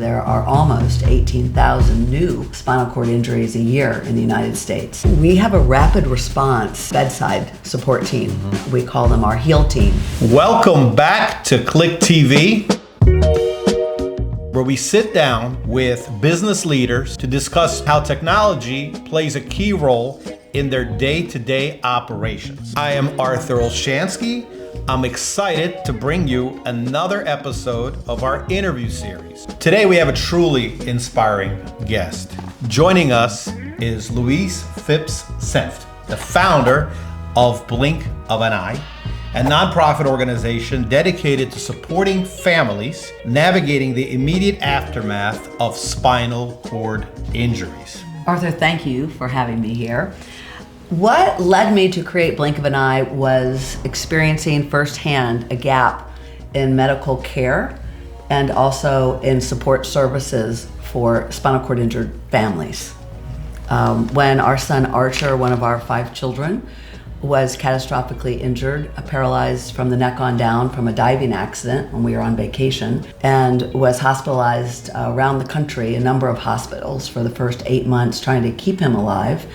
There are almost 18,000 new spinal cord injuries a year in the United States. We have a rapid response bedside support team. We call them our HEAL team. Welcome back to KlikTV, where we sit down with business leaders to discuss how technology plays a key role in their day-to-day operations. I am Arthur Olshansky. I'm excited to bring you another episode of our interview series. Today we have a truly inspiring guest. Joining us is Louise Phipps Senft, the founder of Blink of an Eye, a nonprofit organization dedicated to supporting families navigating the immediate aftermath of spinal cord injuries. Arthur, thank you for having me here. What led me to create Blink of an Eye was experiencing firsthand a gap in medical care and also in support services for spinal cord injured families. When our son Archer, one of our 5 children, was catastrophically injured, paralyzed from the neck on down from a diving accident when we were on vacation, and was hospitalized around the country, a number of hospitals for the first 8 months trying to keep him alive,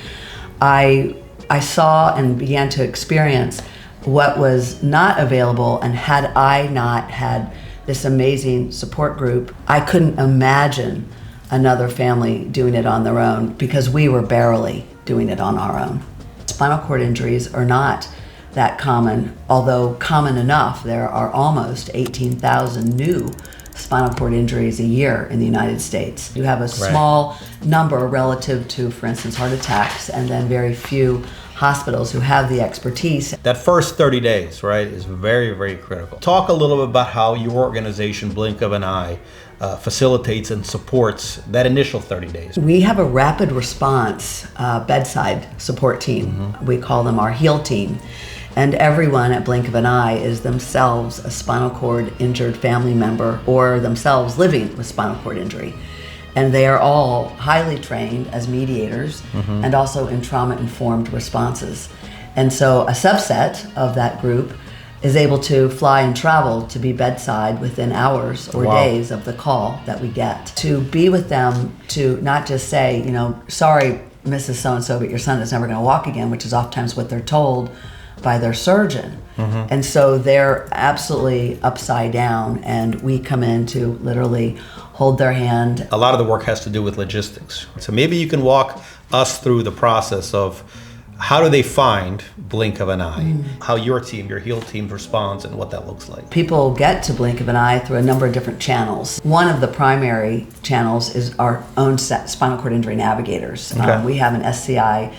I saw and began to experience what was not available, and had I not had this amazing support group, I couldn't imagine another family doing it on their own, because we were barely doing it on our own. Spinal cord injuries are not that common, although common enough. There are almost 18,000 new spinal cord injuries a year in the United States. You have a small number relative to, for instance, heart attacks, and then very few hospitals who have the expertise. That first 30 days, right, is very, very critical. Talk a little bit about how your organization, Blink of an Eye, facilitates and supports that initial 30 days. We have a rapid response bedside support team. We call them our HEAL team. And everyone at Blink of an Eye is themselves a spinal cord injured family member or themselves living with spinal cord injury. And they are all highly trained as mediators and also in trauma-informed responses. And so a subset of that group is able to fly and travel to be bedside within hours or days of the call that we get. To be with them, to not just say, you know, sorry, Mrs. So-and-so, but your son is never going to walk again, which is oftentimes what they're told by their surgeon. And so they're absolutely upside down, and we come in to literally hold their hand. A lot of the work has to do with logistics. So maybe you can walk us through the process of how do they find Blink of an Eye, how your team, your HEAL team responds, and what that looks like. People get to Blink of an Eye through a number of different channels. One of the primary channels is our own spinal cord injury navigators. We have an SCI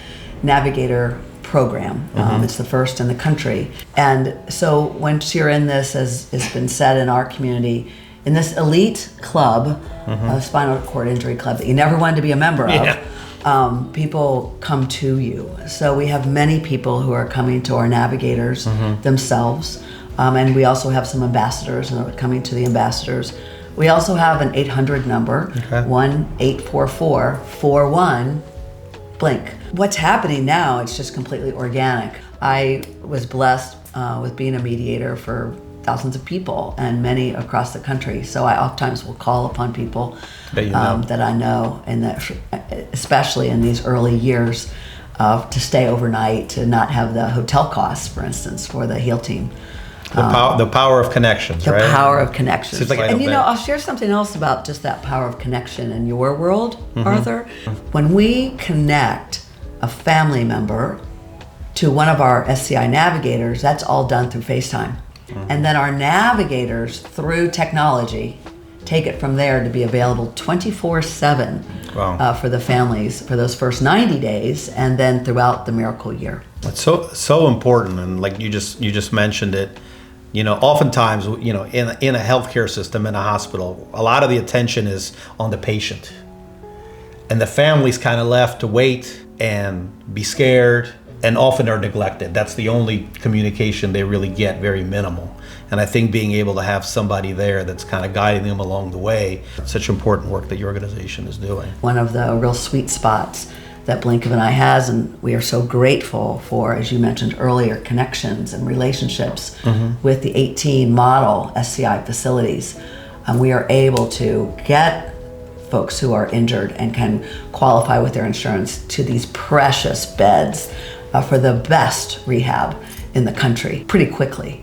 navigator program. It's the first in the country. And so once you're in this, as has been said in our community, in this elite club, a spinal cord injury club that you never wanted to be a member of, people come to you. So we have many people who are coming to our navigators themselves. And we also have some ambassadors and are coming to the ambassadors. We also have an 800 number, 1-844-41-BLINK. What's happening now, it's just completely organic. I was blessed with being a mediator for thousands of people and many across the country. So I oftentimes will call upon people that I know, and that, especially in these early years, to stay overnight, to not have the hotel costs, for instance, for the HEAL team. The power of connections, right? The power of connections. And you know, I'll share something else about just that power of connection in your world, Arthur. When we connect a family member to one of our SCI navigators, that's all done through FaceTime. And then our navigators, through technology, take it from there to be available 24/7 for the families for those first 90 days and then throughout the miracle year. It's so important, and like you just mentioned it. You know, oftentimes, you know, in a healthcare system, in a hospital, a lot of the attention is on the patient, and the family's kind of left to wait and be scared, and often are neglected. That's the only communication they really get, very minimal. And I think being able to have somebody there that's kind of guiding them along the way, such important work that your organization is doing. One of the real sweet spots that Blink of an Eye has, and we are so grateful for, as you mentioned earlier, connections and relationships with the 18 model SCI facilities. We are able to get folks who are injured and can qualify with their insurance to these precious beds for the best rehab in the country pretty quickly.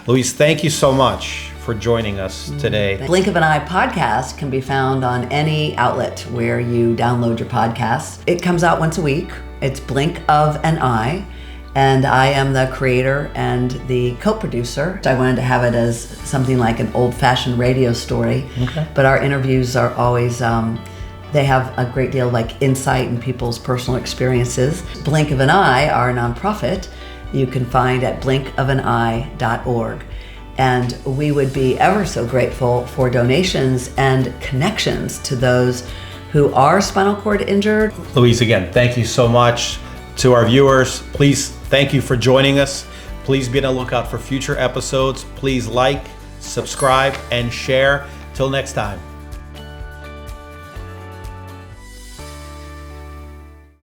Louise, thank you so much for joining us today. Blink of an Eye podcast can be found on any outlet where you download your podcasts. It comes out once a week. It's Blink of an Eye, and I am the creator and the co-producer. I wanted to have it as something like an old-fashioned radio story, but our interviews are always, they have a great deal of like insight in people's personal experiences. Blink of an Eye, our nonprofit, you can find at blinkofan.org. And we would be ever so grateful for donations and connections to those who are spinal cord injured. Louise, again, thank you so much. To our viewers, please, thank you for joining us. Please be on the lookout for future episodes. Please like, subscribe, and share. Till next time.